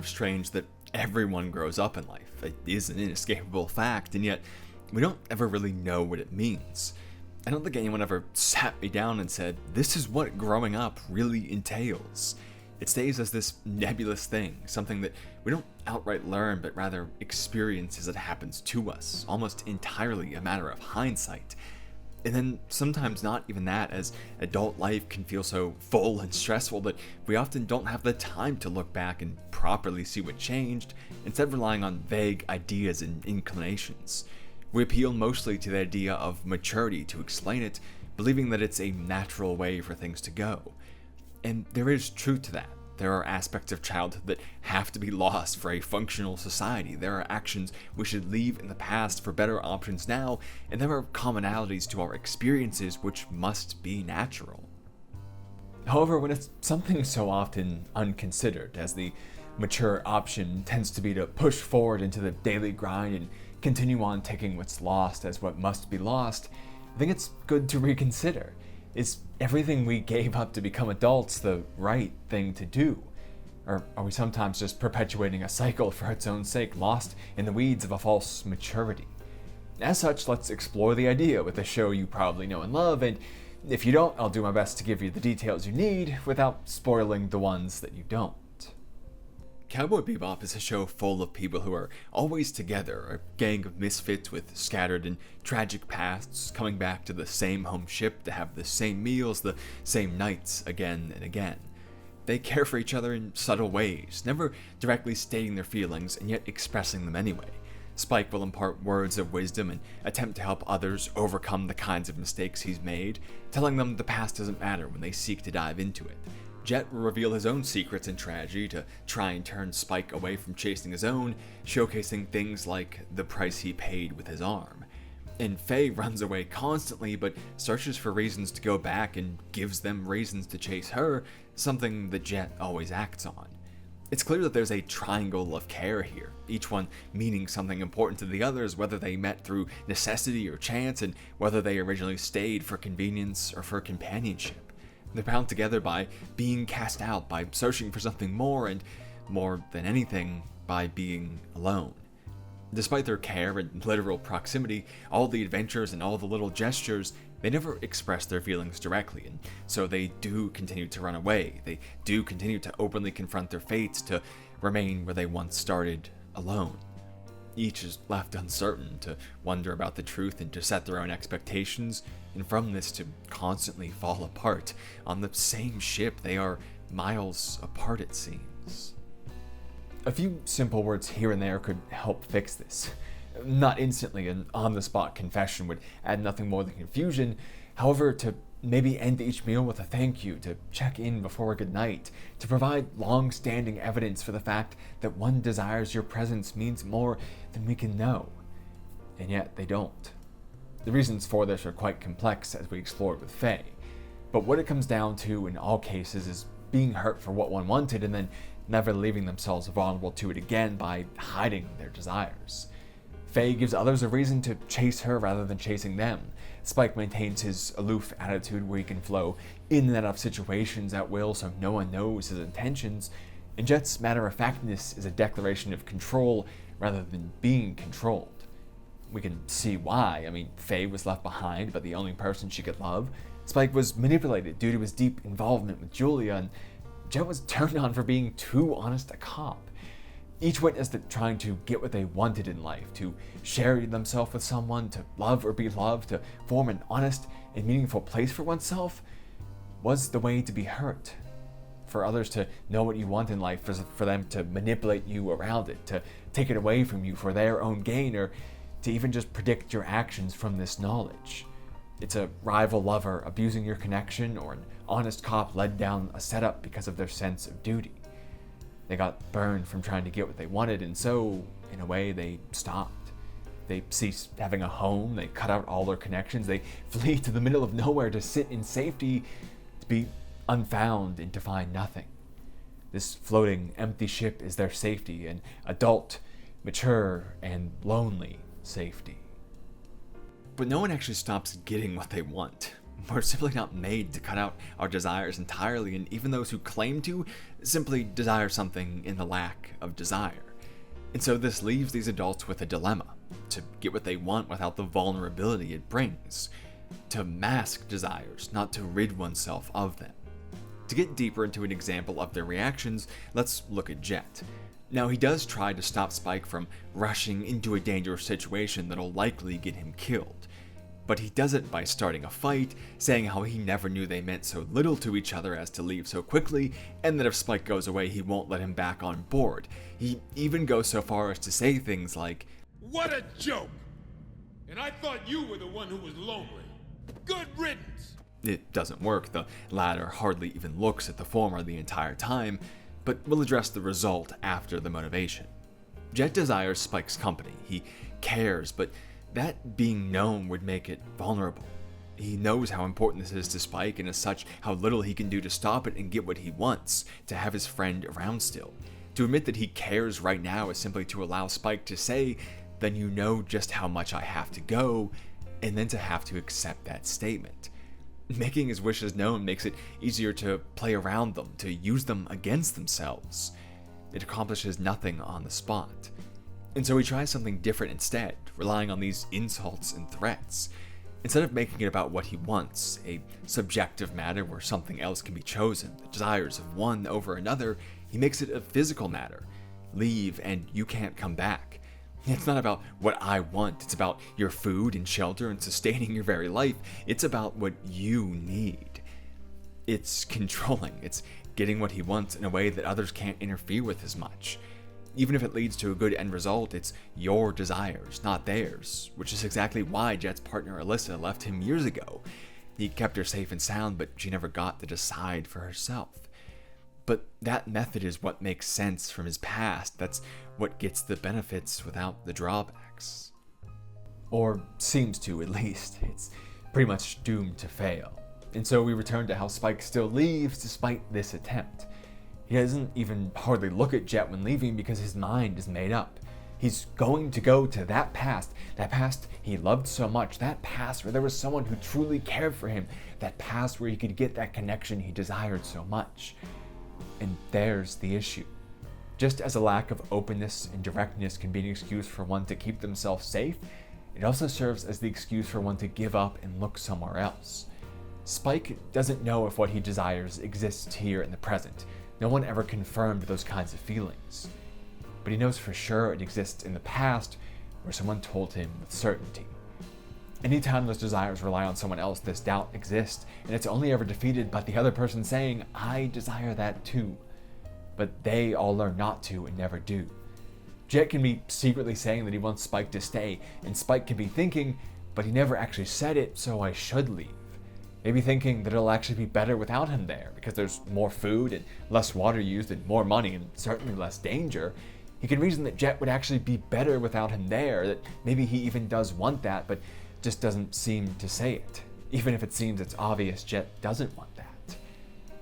of strange that everyone grows up in life. It is an inescapable fact, and yet we don't ever really know what it means. I don't think anyone ever sat me down and said, this is what growing up really entails. It stays as this nebulous thing, something that we don't outright learn, but rather experience as it happens to us, almost entirely a matter of hindsight. And then sometimes not even that, as adult life can feel so full and stressful that we often don't have the time to look back and properly see what changed, instead of relying on vague ideas and inclinations. We appeal mostly to the idea of maturity to explain it, believing that it's a natural way for things to go. And there is truth to that. There are aspects of childhood that have to be lost for a functional society. There are actions we should leave in the past for better options now, and there are commonalities to our experiences which must be natural. However, when it's something so often unconsidered, as the mature option tends to be to push forward into the daily grind and continue on taking what's lost as what must be lost, I think it's good to reconsider. Is everything we gave up to become adults the right thing to do? Or are we sometimes just perpetuating a cycle for its own sake, lost in the weeds of a false maturity? As such, let's explore the idea with a show you probably know and love, and if you don't, I'll do my best to give you the details you need without spoiling the ones that you don't. Cowboy Bebop is a show full of people who are always together, a gang of misfits with scattered and tragic pasts coming back to the same home ship to have the same meals, the same nights again and again. They care for each other in subtle ways, never directly stating their feelings and yet expressing them anyway. Spike will impart words of wisdom and attempt to help others overcome the kinds of mistakes he's made, telling them the past doesn't matter when they seek to dive into it. Jet will reveal his own secrets and tragedy to try and turn Spike away from chasing his own, showcasing things like the price he paid with his arm. And Faye runs away constantly, but searches for reasons to go back and gives them reasons to chase her, something that Jet always acts on. It's clear that there's a triangle of care here, each one meaning something important to the others, whether they met through necessity or chance, and whether they originally stayed for convenience or for companionship. They're bound together by being cast out, by searching for something more, and more than anything, by being alone. Despite their care and literal proximity, all the adventures and all the little gestures, they never express their feelings directly, and so they do continue to run away. They do continue to openly confront their fates, to remain where they once started, alone. Each is left uncertain, to wonder about the truth and to set their own expectations, and from this to constantly fall apart. On the same ship, they are miles apart, it seems. A few simple words here and there could help fix this. Not instantly, an on-the-spot confession would add nothing more than confusion. However, to maybe end each meal with a thank you, to check in before a good night, to provide long-standing evidence for the fact that one desires your presence means more than we can know. And yet they don't. The reasons for this are quite complex, as we explored with Faye. But what it comes down to in all cases is being hurt for what one wanted and then never leaving themselves vulnerable to it again by hiding their desires. Faye gives others a reason to chase her rather than chasing them. Spike maintains his aloof attitude where he can flow in and out of situations at will so no one knows his intentions, and Jet's matter-of-factness is a declaration of control rather than being controlled. We can see why. Faye was left behind, but the only person she could love. Spike was manipulated due to his deep involvement with Julia, and Jet was turned on for being too honest a cop. Each witnessed that trying to get what they wanted in life, to share themselves with someone, to love or be loved, to form an honest and meaningful place for oneself, was the way to be hurt. For others to know what you want in life, for them to manipulate you around it, to take it away from you for their own gain, or to even just predict your actions from this knowledge. It's a rival lover abusing your connection, or an honest cop led down a setup because of their sense of duty. They got burned from trying to get what they wanted, and so, in a way, they stopped. They ceased having a home, they cut out all their connections, they flee to the middle of nowhere to sit in safety, to be unfound and to find nothing. This floating, empty ship is their safety, an adult, mature, and lonely safety. But no one actually stops getting what they want. We're simply not made to cut out our desires entirely, and even those who claim to simply desire something in the lack of desire. And so this leaves these adults with a dilemma: to get what they want without the vulnerability it brings, to mask desires, not to rid oneself of them. To get deeper into an example of their reactions, let's look at Jet. Now, he does try to stop Spike from rushing into a dangerous situation that'll likely get him killed. But he does it by starting a fight, saying how he never knew they meant so little to each other as to leave so quickly, and that if Spike goes away, he won't let him back on board. He even goes so far as to say things like, "What a joke! And I thought you were the one who was lonely. Good riddance!" It doesn't work. The latter hardly even looks at the former the entire time, but we'll address the result after the motivation. Jet desires Spike's company. He cares, but that being known would make it vulnerable. He knows how important this is to Spike, and as such, how little he can do to stop it and get what he wants, to have his friend around still. To admit that he cares right now is simply to allow Spike to say, "Then you know just how much I have to go," and then to have to accept that statement. Making his wishes known makes it easier to play around them, to use them against themselves. It accomplishes nothing on the spot. And so he tries something different instead, relying on these insults and threats. Instead of making it about what he wants, a subjective matter where something else can be chosen, the desires of one over another, he makes it a physical matter. Leave and you can't come back. It's not about what I want, it's about your food and shelter and sustaining your very life. It's about what you need. It's controlling, it's getting what he wants in a way that others can't interfere with as much. Even if it leads to a good end result, it's your desires, not theirs, which is exactly why Jet's partner Alyssa left him years ago. He kept her safe and sound, but she never got to decide for herself. But that method is what makes sense from his past. That's what gets the benefits without the drawbacks. Or seems to, at least. It's pretty much doomed to fail. And so we return to how Spike still leaves despite this attempt. He doesn't even hardly look at Jet when leaving because his mind is made up. He's going to go to that past he loved so much, that past where there was someone who truly cared for him, that past where he could get that connection he desired so much. And there's the issue. Just as a lack of openness and directness can be an excuse for one to keep themselves safe, it also serves as the excuse for one to give up and look somewhere else. Spike doesn't know if what he desires exists here in the present. No one ever confirmed those kinds of feelings. But he knows for sure it exists in the past where someone told him with certainty. Anytime those desires rely on someone else, this doubt exists, and it's only ever defeated by the other person saying, "I desire that too." But they all learn not to and never do. Jet can be secretly saying that he wants Spike to stay, and Spike can be thinking, "But he never actually said it, so I should leave." Maybe thinking that it'll actually be better without him there, because there's more food and less water used and more money and certainly less danger. He can reason that Jet would actually be better without him there, that maybe he even does want that, but just doesn't seem to say it, even if it seems it's obvious Jet doesn't want that.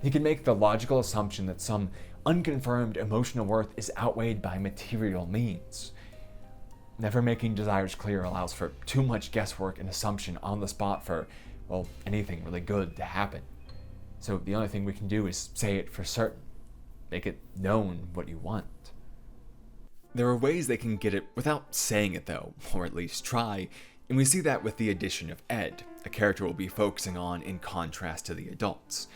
He can make the logical assumption that some unconfirmed emotional worth is outweighed by material means. Never making desires clear allows for too much guesswork and assumption on the spot for, well, anything really good to happen. So the only thing we can do is say it for certain. Make it known what you want. There are ways they can get it without saying it though, or at least try, and we see that with the addition of Ed, a character we'll be focusing on in contrast to the adults.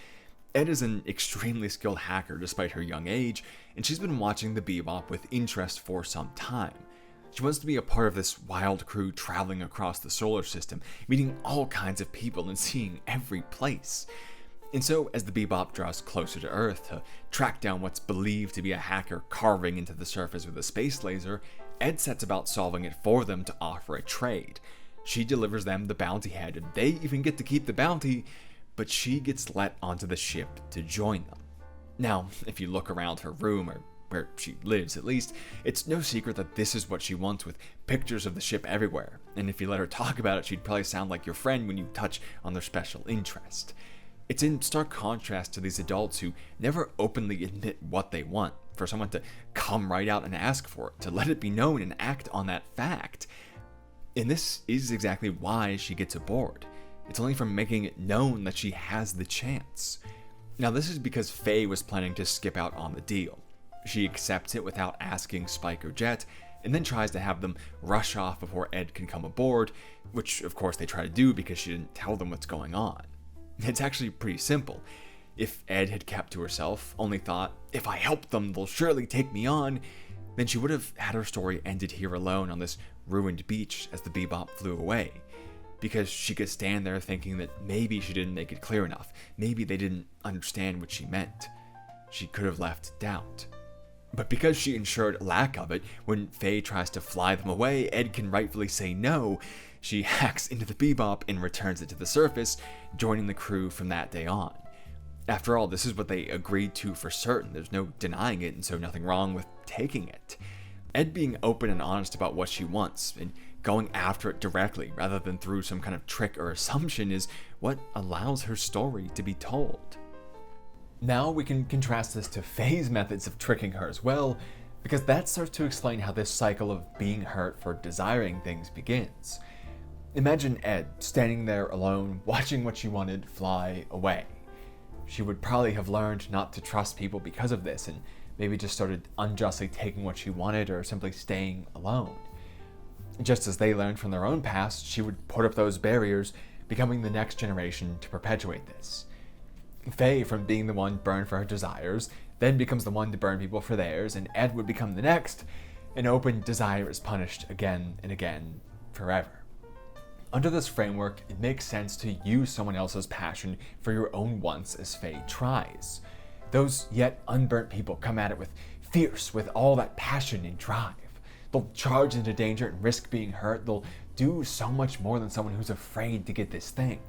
Ed is an extremely skilled hacker despite her young age, and she's been watching the Bebop with interest for some time. She wants to be a part of this wild crew traveling across the solar system, meeting all kinds of people and seeing every place. And so, as the Bebop draws closer to Earth to track down what's believed to be a hacker carving into the surface with a space laser, Ed sets about solving it for them to offer a trade. She delivers them the bounty head, and they even get to keep the bounty, but she gets let onto the ship to join them. Now, if you look around her room, or where she lives at least, it's no secret that this is what she wants, with pictures of the ship everywhere, and if you let her talk about it, she'd probably sound like your friend when you touch on their special interest. It's in stark contrast to these adults who never openly admit what they want, for someone to come right out and ask for it, to let it be known and act on that fact. And this is exactly why she gets aboard. It's only from making it known that she has the chance. Now this is because Faye was planning to skip out on the deal. She accepts it without asking Spike or Jet, and then tries to have them rush off before Ed can come aboard, which of course they try to do because she didn't tell them what's going on. It's actually pretty simple. If Ed had kept to herself, only thought, if I help them, they'll surely take me on, then she would have had her story ended here alone on this ruined beach as the Bebop flew away. Because she could stand there thinking that maybe she didn't make it clear enough, maybe they didn't understand what she meant. She could have left doubt. But because she ensured lack of it, when Faye tries to fly them away, Ed can rightfully say no. She hacks into the Bebop and returns it to the surface, joining the crew from that day on. After all, this is what they agreed to for certain. There's no denying it, and so nothing wrong with taking it. Ed being open and honest about what she wants, and going after it directly rather than through some kind of trick or assumption, is what allows her story to be told. Now we can contrast this to Faye's methods of tricking her as well, because that starts to explain how this cycle of being hurt for desiring things begins. Imagine Ed standing there alone, watching what she wanted fly away. She would probably have learned not to trust people because of this, and maybe just started unjustly taking what she wanted or simply staying alone. Just as they learned from their own past, she would put up those barriers, becoming the next generation to perpetuate this. Faye, from being the one burned for her desires, then becomes the one to burn people for theirs, and Ed would become the next. An open desire is punished again and again, forever. Under this framework, it makes sense to use someone else's passion for your own wants as Faye tries. Those yet unburnt people come at it with all that passion and drive. They'll charge into danger and risk being hurt. They'll do so much more than someone who's afraid to get this thing.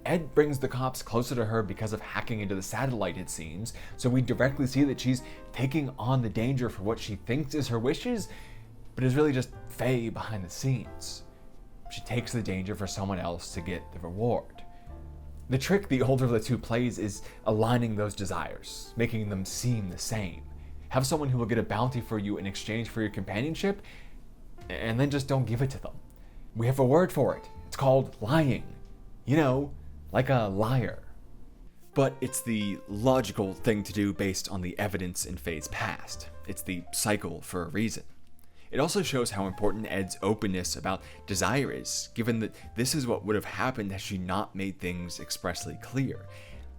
Ed brings the cops closer to her because of hacking into the satellite, it seems, so we directly see that she's taking on the danger for what she thinks is her wishes, but is really just Faye behind the scenes. She takes the danger for someone else to get the reward. The trick the older of the two plays is aligning those desires, making them seem the same. Have someone who will get a bounty for you in exchange for your companionship, and then just don't give it to them. We have a word for it. It's called lying. You know, like a liar. But it's the logical thing to do based on the evidence in Faye's past. It's the cycle for a reason. It also shows how important Ed's openness about desire is, given that this is what would have happened had she not made things expressly clear.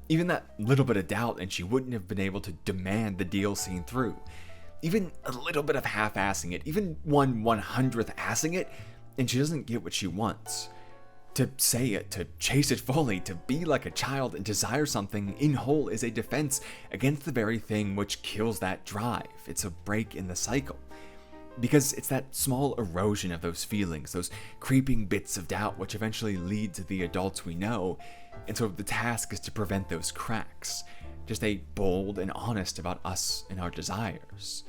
Even that little bit of doubt and she wouldn't have been able to demand the deal seen through. Even a little bit of half-assing it, even 1/100th assing it, and she doesn't get what she wants. To say it, to chase it fully, to be like a child and desire something in whole is a defense against the very thing which kills that drive. It's a break in the cycle. Because it's that small erosion of those feelings, those creeping bits of doubt which eventually lead to the adults we know, and so the task is to prevent those cracks. To stay bold and honest about us and our desires.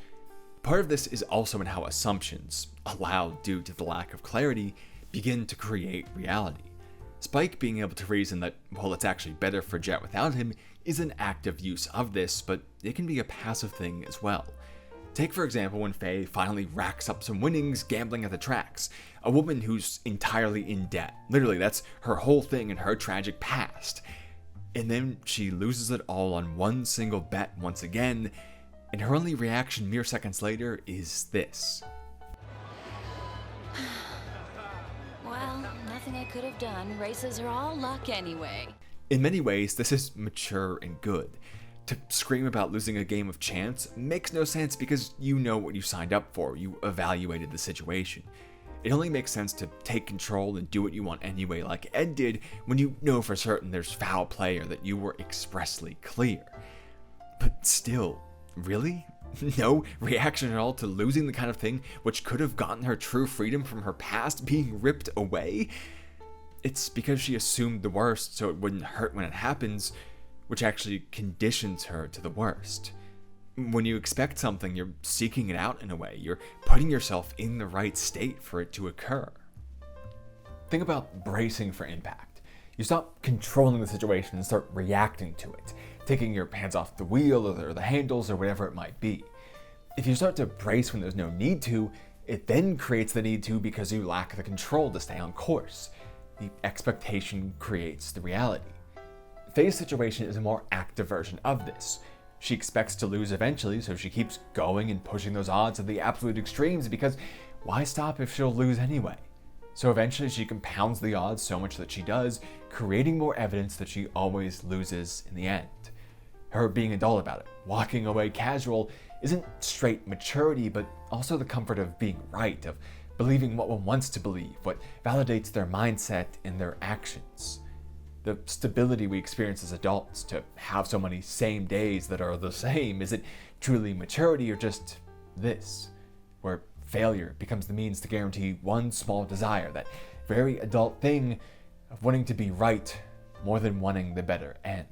Part of this is also in how assumptions, allowed due to the lack of clarity, begin to create reality. Spike being able to reason that, well, it's actually better for Jet without him is an active use of this, but it can be a passive thing as well. Take, for example, when Faye finally racks up some winnings gambling at the tracks. A woman who's entirely in debt. Literally, that's her whole thing in her tragic past. And then she loses it all on one single bet once again, and her only reaction mere seconds later is this. Well, nothing I could have done. Races are all luck anyway. In many ways, this is mature and good. To scream about losing a game of chance makes no sense because you know what you signed up for, you evaluated the situation. It only makes sense to take control and do what you want anyway, like Ed did when you know for certain there's foul play or that you were expressly clear. But still, really? No reaction at all to losing the kind of thing which could have gotten her true freedom from her past being ripped away? It's because she assumed the worst so it wouldn't hurt when it happens, which actually conditions her to the worst. When you expect something, you're seeking it out in a way. You're putting yourself in the right state for it to occur. Think about bracing for impact. You stop controlling the situation and start reacting to it, taking your hands off the wheel or the handles or whatever it might be. If you start to brace when there's no need to, it then creates the need to because you lack the control to stay on course. the expectation creates the reality. Faye's situation is a more active version of this. She expects to lose eventually, so she keeps going and pushing those odds to the absolute extremes, because why stop if she'll lose anyway? So eventually she compounds the odds so much that she does, creating more evidence that she always loses in the end. Her being a doll about it, walking away casual, isn't straight maturity, but also the comfort of being right, of believing what one wants to believe, what validates their mindset and their actions. The stability we experience as adults, to have so many same days that are the same, is it truly maturity or just this, where failure becomes the means to guarantee one small desire, that very adult thing of wanting to be right more than wanting the better end.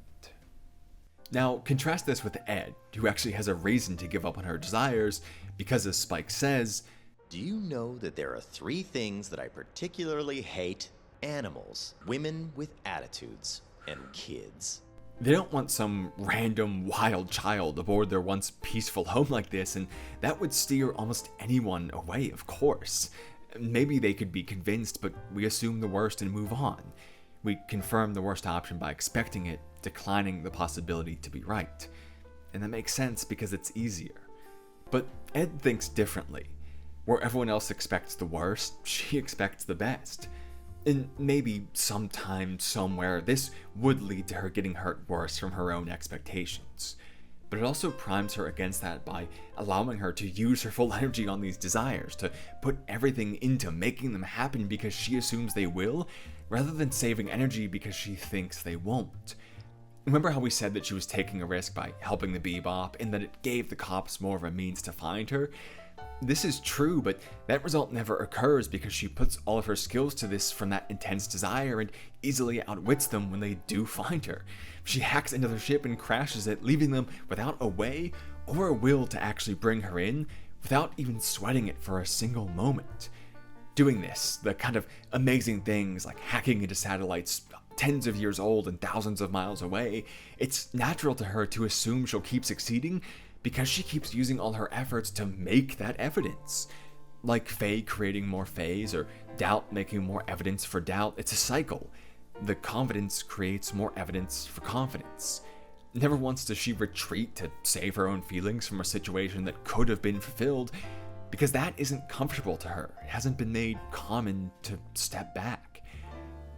Now, contrast this with Ed, who actually has a reason to give up on her desires because, as Spike says, "Do you know that there are 3 things that I particularly hate? Animals, women with attitudes, and kids." They don't want some random wild child aboard their once peaceful home like this, and that would steer almost anyone away, of course. Maybe they could be convinced, but we assume the worst and move on. We confirm the worst option by expecting it, declining the possibility to be right. And that makes sense because it's easier. But Ed thinks differently. Where everyone else expects the worst, she expects the best. And maybe sometime, somewhere, this would lead to her getting hurt worse from her own expectations. But it also primes her against that by allowing her to use her full energy on these desires, to put everything into making them happen because she assumes they will, rather than saving energy because she thinks they won't. Remember how we said that she was taking a risk by helping the Bebop, and that it gave the cops more of a means to find her? This is true, but that result never occurs because she puts all of her skills to this from that intense desire and easily outwits them when they do find her. She hacks into their ship and crashes it, leaving them without a way or a will to actually bring her in, without even sweating it for a single moment. Doing this, the kind of amazing things like hacking into satellites tens of years old and thousands of miles away, it's natural to her to assume she'll keep succeeding because she keeps using all her efforts to make that evidence. Like Faye creating more Fays, or doubt making more evidence for doubt, it's a cycle. The confidence creates more evidence for confidence. Never once does she retreat to save her own feelings from a situation that could have been fulfilled, because that isn't comfortable to her. It hasn't been made common to step back.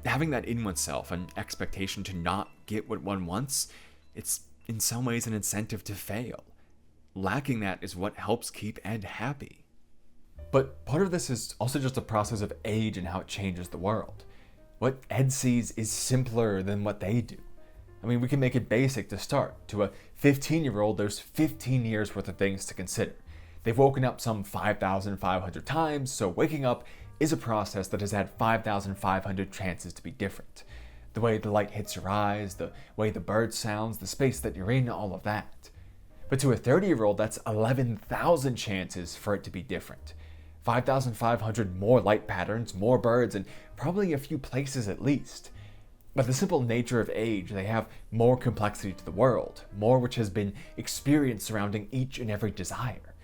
Having that in oneself, an expectation to not get what one wants, it's in some ways an incentive to fail. Lacking that is what helps keep Ed happy. But part of this is also just a process of age and how it changes the world. What Ed sees is simpler than what they do. I mean, we can make it basic to start. To a 15-year-old, there's 15 years worth of things to consider. They've woken up some 5,500 times, so waking up is a process that has had 5,500 chances to be different. The way the light hits your eyes, the way the bird sounds, the space that you're in, all of that. But to a 30-year-old, that's 11,000 chances for it to be different. 5,500 more light patterns, more birds, and probably a few places at least. By the simple nature of age, they have more complexity to the world, more which has been experienced surrounding each and every desire.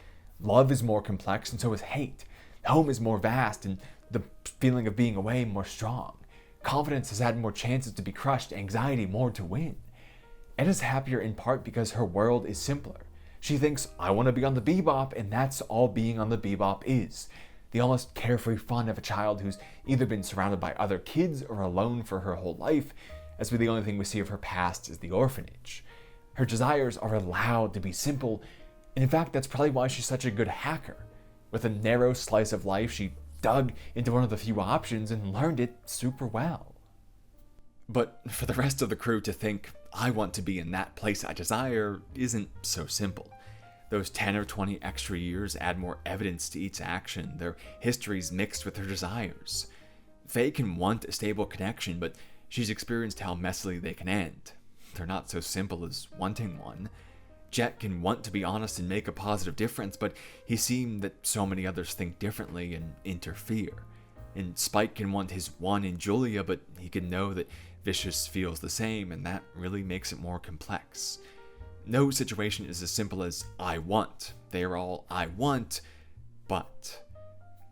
Love is more complex, and so is hate. Home is more vast, and the feeling of being away more strong. Confidence has had more chances to be crushed, anxiety more to win. Ed is happier in part because her world is simpler. She thinks, I want to be on the Bebop, and that's all being on the Bebop is. The almost carefree fun of a child who's either been surrounded by other kids or alone for her whole life, as the only thing we see of her past is the orphanage. Her desires are allowed to be simple, and in fact, that's probably why she's such a good hacker. With a narrow slice of life, she dug into one of the few options and learned it super well. But for the rest of the crew to think, I want to be in that place I desire, isn't so simple. Those 10 or 20 extra years add more evidence to each action, their histories mixed with their desires. Faye can want a stable connection, but she's experienced how messily they can end. They're not so simple as wanting one. Jet can want to be honest and make a positive difference, but he's seen that so many others think differently and interfere. And Spike can want his one in Julia, but he can know that Vicious feels the same, and that really makes it more complex. No situation is as simple as I want. They are all I want, but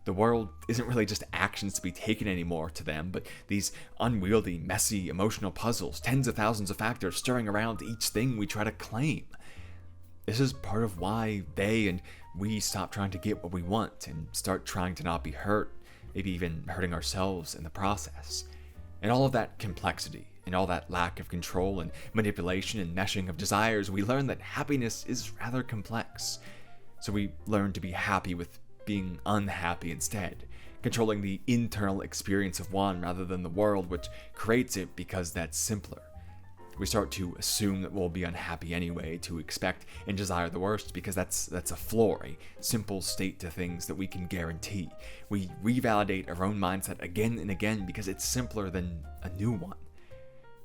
The world isn't really just actions to be taken anymore to them, but these unwieldy, messy, emotional puzzles, tens of thousands of factors stirring around each thing we try to claim. This is part of why they and we stop trying to get what we want and start trying to not be hurt, maybe even hurting ourselves in the process. And all of that complexity, and all that lack of control and manipulation and meshing of desires, we learn that happiness is rather complex. So we learn to be happy with being unhappy instead, controlling the internal experience of one rather than the world which creates it, because that's simpler. We start to assume that we'll be unhappy anyway, to expect and desire the worst, because that's a floor, a simple state to things that we can guarantee. We revalidate our own mindset again and again because it's simpler than a new one.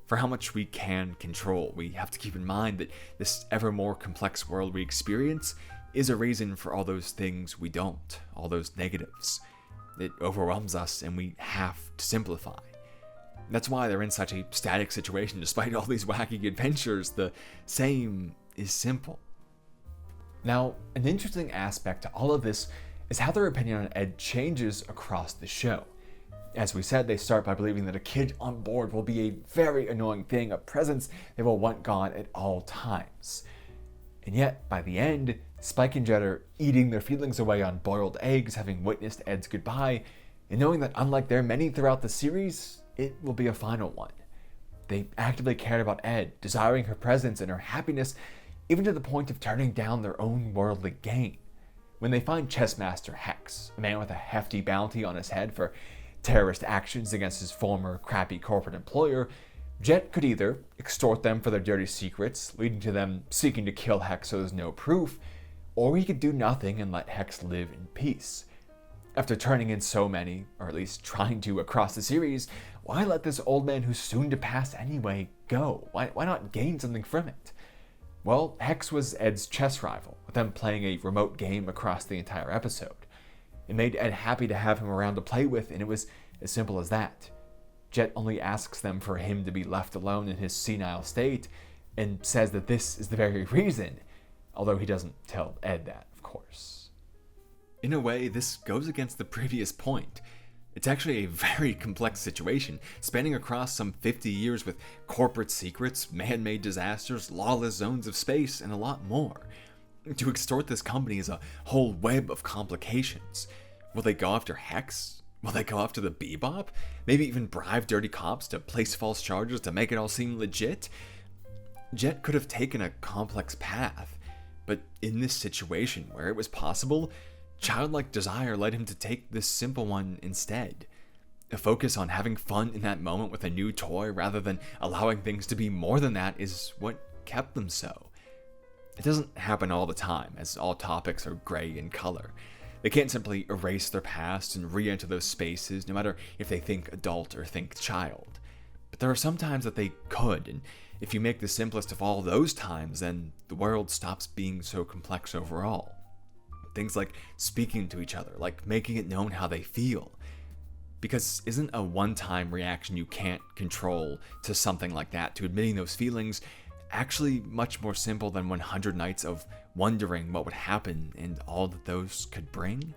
For how much we can control, we have to keep in mind that this ever more complex world we experience is a reason for all those things we don't, all those negatives. It overwhelms us and we have to simplify. That's why they're in such a static situation despite all these wacky adventures. The same is simple. Now, an interesting aspect to all of this is how their opinion on Ed changes across the show. As we said, they start by believing that a kid on board will be a very annoying thing, a presence they will want gone at all times. And yet, by the end, Spike and Jet are eating their feelings away on boiled eggs, having witnessed Ed's goodbye, and knowing that unlike their many throughout the series, it will be a final one. They actively cared about Ed, desiring her presence and her happiness, even to the point of turning down their own worldly gain. When they find Chessmaster Hex, a man with a hefty bounty on his head for terrorist actions against his former crappy corporate employer, Jet could either extort them for their dirty secrets, leading to them seeking to kill Hex so there's no proof, or he could do nothing and let Hex live in peace. After turning in so many, or at least trying to across the series, why let this old man who's soon to pass anyway go? Why not gain something from it? Well, Hex was Ed's chess rival, with them playing a remote game across the entire episode. It made Ed happy to have him around to play with, and it was as simple as that. Jet only asks them for him to be left alone in his senile state, and says that this is the very reason, although he doesn't tell Ed that, of course. In a way, this goes against the previous point. It's actually a very complex situation, spanning across some 50 years with corporate secrets, man-made disasters, lawless zones of space, and a lot more. To extort this company is a whole web of complications. Will they go after Hex? Will they go after the Bebop? Maybe even bribe dirty cops to place false charges to make it all seem legit? Jet could have taken a complex path, but in this situation where it was possible, childlike desire led him to take this simple one instead. A focus on having fun in that moment with a new toy rather than allowing things to be more than that is what kept them so. It doesn't happen all the time, as all topics are gray in color. They can't simply erase their past and re-enter those spaces, no matter if they think adult or think child. But there are some times that they could, and if you make the simplest of all those times, then the world stops being so complex overall. Things like speaking to each other, like making it known how they feel. Because isn't a one-time reaction you can't control to something like that, to admitting those feelings, actually much more simple than 100 nights of wondering what would happen and all that those could bring?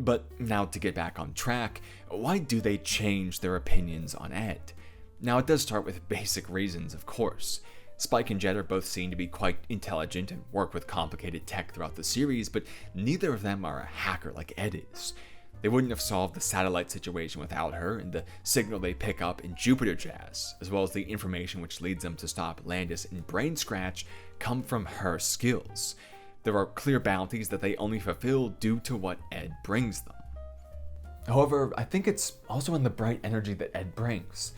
But now to get back on track, why do they change their opinions on Ed? Now it does start with basic reasons, of course. Spike and Jet are both seen to be quite intelligent and work with complicated tech throughout the series, but neither of them are a hacker like Ed is. They wouldn't have solved the satellite situation without her, and the signal they pick up in Jupiter Jazz, as well as the information which leads them to stop Landis and Brain Scratch, come from her skills. There are clear bounties that they only fulfill due to what Ed brings them. However, I think it's also in the bright energy that Ed brings.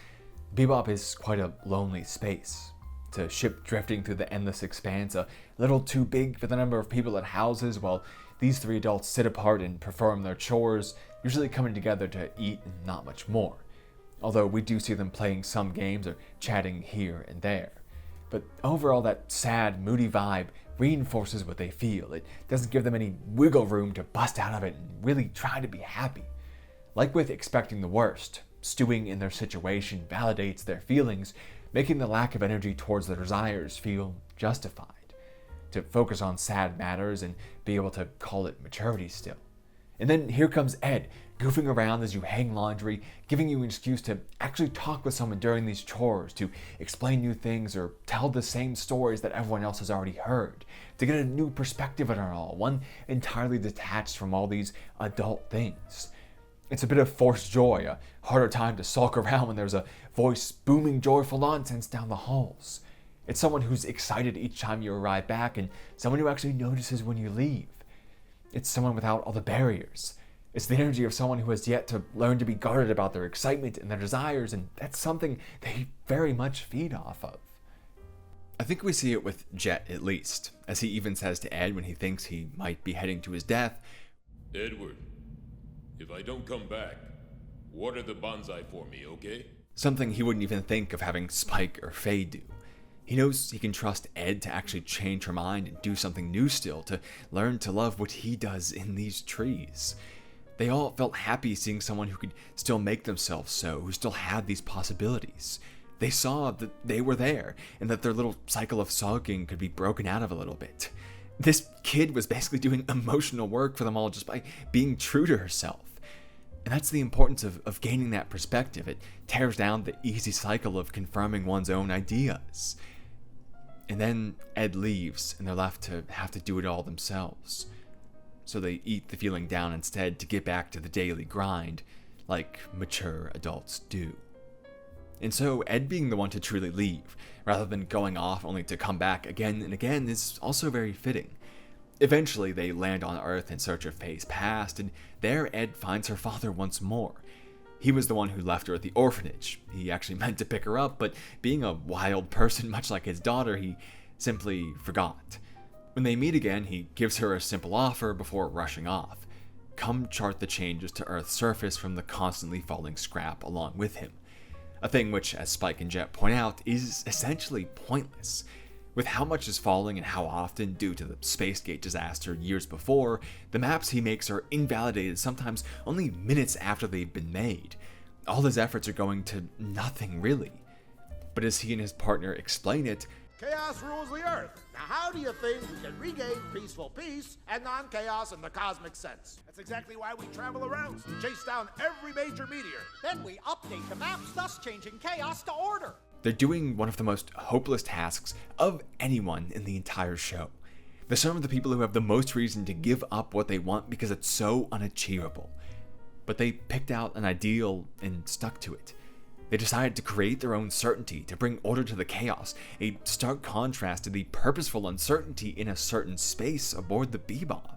Bebop is quite a lonely space. It's a ship drifting through the endless expanse, a little too big for the number of people it houses, while these three adults sit apart and perform their chores, usually coming together to eat and not much more. Although we do see them playing some games or chatting here and there. But overall, that sad, moody vibe reinforces what they feel. It doesn't give them any wiggle room to bust out of it and really try to be happy. Like with expecting the worst, stewing in their situation validates their feelings, making the lack of energy towards their desires feel justified. To focus on sad matters and be able to call it maturity still. And then here comes Ed, goofing around as you hang laundry, giving you an excuse to actually talk with someone during these chores, to explain new things or tell the same stories that everyone else has already heard, to get a new perspective on it all, one entirely detached from all these adult things. It's a bit of forced joy, a harder time to sulk around when there's a voice booming joyful nonsense down the halls. It's someone who's excited each time you arrive back and someone who actually notices when you leave. It's someone without all the barriers. It's the energy of someone who has yet to learn to be guarded about their excitement and their desires, and that's something they very much feed off of. I think we see it with Jet at least, as he even says to Ed when he thinks he might be heading to his death, Edward, if I don't come back, water the bonsai for me, okay? Something he wouldn't even think of having Spike or Faye do. He knows he can trust Ed to actually change her mind and do something new still, to learn to love what he does in these trees. They all felt happy seeing someone who could still make themselves so, who still had these possibilities. They saw that they were there, and that their little cycle of sulking could be broken out of a little bit. This kid was basically doing emotional work for them all just by being true to herself. And that's the importance of gaining that perspective. It tears down the easy cycle of confirming one's own ideas. And then Ed leaves, and they're left to have to do it all themselves. So they eat the feeling down instead to get back to the daily grind, like mature adults do. And so Ed being the one to truly leave, rather than going off only to come back again and again, is also very fitting. Eventually they land on Earth in search of Faye's past, and there Ed finds her father once more. He was the one who left her at the orphanage. He actually meant to pick her up, but being a wild person much like his daughter, he simply forgot. When they meet again, he gives her a simple offer before rushing off. Come chart the changes to Earth's surface from the constantly falling scrap along with him. A thing which, as Spike and Jet point out, is essentially pointless. With how much is falling and how often, due to the Spacegate disaster years before, the maps he makes are invalidated sometimes only minutes after they've been made. All his efforts are going to nothing really. But as he and his partner explain it, chaos rules the Earth. Now how do you think we can regain peaceful peace and non-chaos in the cosmic sense? That's exactly why we travel around, to chase down every major meteor. Then we update the maps, thus changing chaos to order. they're doing one of the most hopeless tasks of anyone in the entire show. They're some of the people who have the most reason to give up what they want because it's so unachievable. But they picked out an ideal and stuck to it. They decided to create their own certainty, to bring order to the chaos, a stark contrast to the purposeful uncertainty in a certain space aboard the Bebop.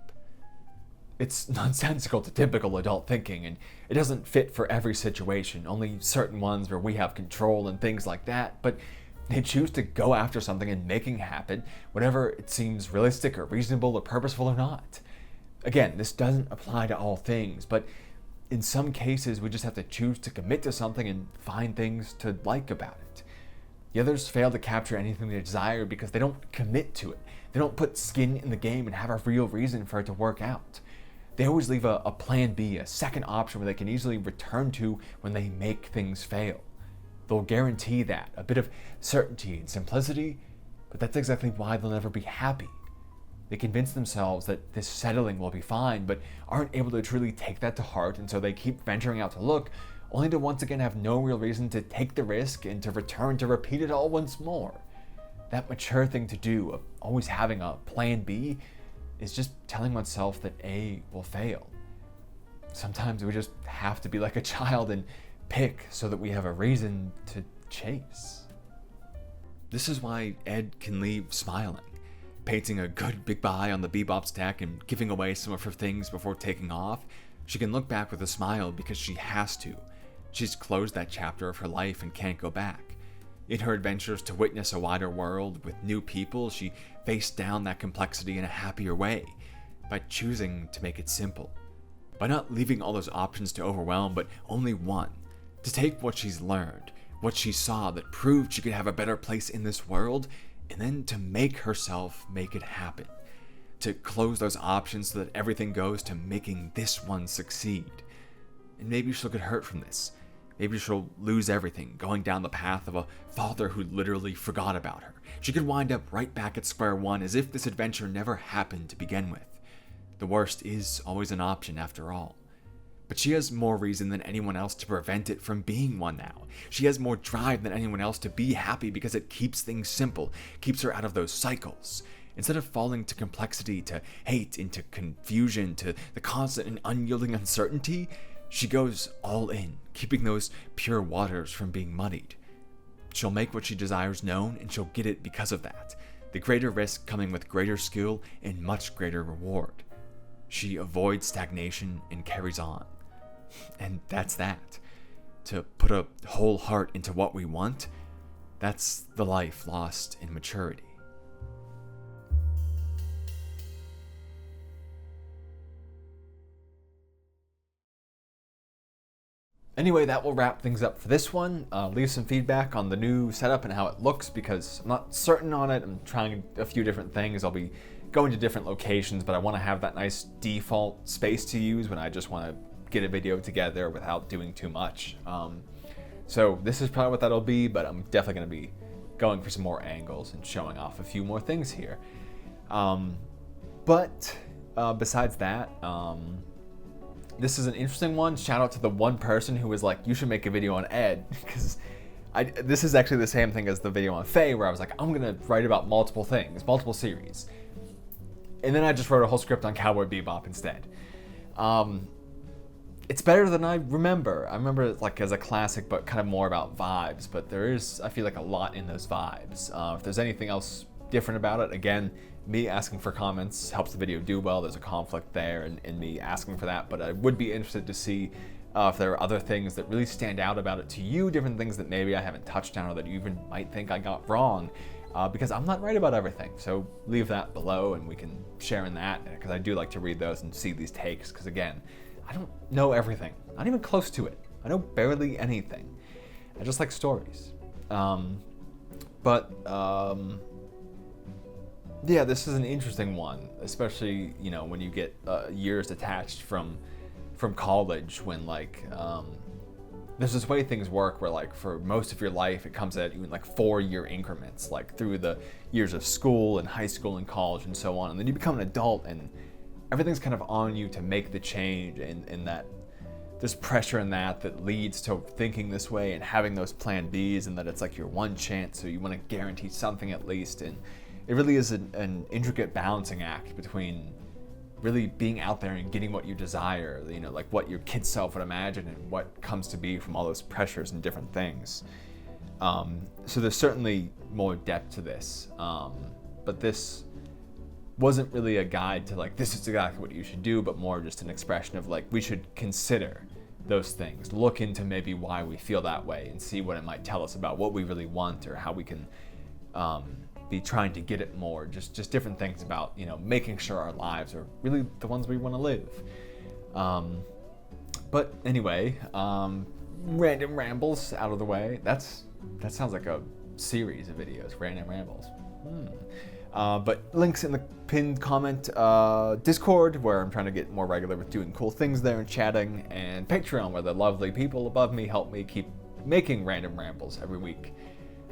It's nonsensical to typical adult thinking, and it doesn't fit for every situation, only certain ones where we have control and things like that, but they choose to go after something and making it happen, whatever it seems realistic or reasonable or purposeful or not. Again, this doesn't apply to all things, but in some cases we just have to choose to commit to something and find things to like about it. The others fail to capture anything they desire because they don't commit to it. They don't put skin in the game and have a real reason for it to work out. They always leave a plan B, a second option where they can easily return to when they make things fail. They'll guarantee that, a bit of certainty and simplicity, but that's exactly why they'll never be happy. They convince themselves that this settling will be fine, but aren't able to truly take that to heart, and so they keep venturing out to look, only to once again have no real reason to take the risk and to return to repeat it all once more. That mature thing to do, of always having a plan B, is just telling oneself that A will fail. Sometimes we just have to be like a child and pick so that we have a reason to chase. This is why Ed can leave smiling, painting a good big bye on the Bebop's deck and giving away some of her things before taking off. She can look back with a smile because she has to. She's closed that chapter of her life and can't go back. In her adventures to witness a wider world with new people, she faced down that complexity in a happier way, by choosing to make it simple. By not leaving all those options to overwhelm, but only one. To take what she's learned, what she saw that proved she could have a better place in this world, and then to make herself make it happen. To close those options so that everything goes to making this one succeed. And maybe she'll get hurt from this. Maybe she'll lose everything, going down the path of a father who literally forgot about her. She could wind up right back at square one as if this adventure never happened to begin with. The worst is always an option after all. But she has more reason than anyone else to prevent it from being one now. She has more drive than anyone else to be happy because it keeps things simple, keeps her out of those cycles. Instead of falling to complexity, to hate, into confusion, to the constant and unyielding uncertainty, she goes all in, keeping those pure waters from being muddied. She'll make what she desires known, and she'll get it because of that. The greater risk coming with greater skill and much greater reward. She avoids stagnation and carries on. And that's that. To put a whole heart into what we want, that's the life lost in maturity. Anyway, that will wrap things up for this one. Leave some feedback on the new setup and how it looks, because I'm not certain on it. I'm trying a few different things. I'll be going to different locations, but I want to have that nice default space to use when I just want to get a video together without doing too much. So this is probably what that'll be, but I'm definitely going to be going for some more angles and showing off a few more things here. But besides that, this is an interesting one. Shout out to the one person who was like, you should make a video on Ed, because this is actually the same thing as the video on Faye, where I was like, I'm gonna write about multiple things, multiple series. And then I just wrote a whole script on Cowboy Bebop instead. It's better than I remember. I remember it like as a classic, but kind of more about vibes, but there is, I feel like, a lot in those vibes. If there's anything else different about it, again, me asking for comments helps the video do well. There's a conflict there in me asking for that, but I would be interested to see if there are other things that really stand out about it to you, different things that maybe I haven't touched on or that you even might think I got wrong, because I'm not right about everything. So leave that below and we can share in that, because I do like to read those and see these takes, because again, I don't know everything, not even close to it. I know barely anything. I just like stories. Yeah, this is an interesting one, especially, you know, when you get years detached from college, when like there's this way things work where like for most of your life it comes at you in like 4-year increments, like through the years of school and high school and college and so on, and then you become an adult and everything's kind of on you to make the change, and that there's pressure in that leads to thinking this way and having those plan Bs, and that it's like your one chance, so you want to guarantee something at least. And it really is an intricate balancing act between really being out there and getting what you desire, you know, like what your kid self would imagine and what comes to be from all those pressures and different things. So there's certainly more depth to this, but this wasn't really a guide to like, this is exactly what you should do, but more just an expression of like, we should consider those things, look into maybe why we feel that way and see what it might tell us about what we really want, or how we can be trying to get it more, just different things about, you know, making sure our lives are really the ones we want to live. But anyway, random rambles out of the way. That sounds like a series of videos, random rambles. But links in the pinned comment, Discord, where I'm trying to get more regular with doing cool things there and chatting, and Patreon, where the lovely people above me help me keep making random rambles every week.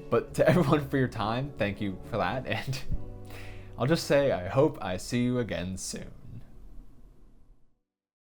But to everyone for your time, thank you for that, and I'll just say I hope I see you again soon.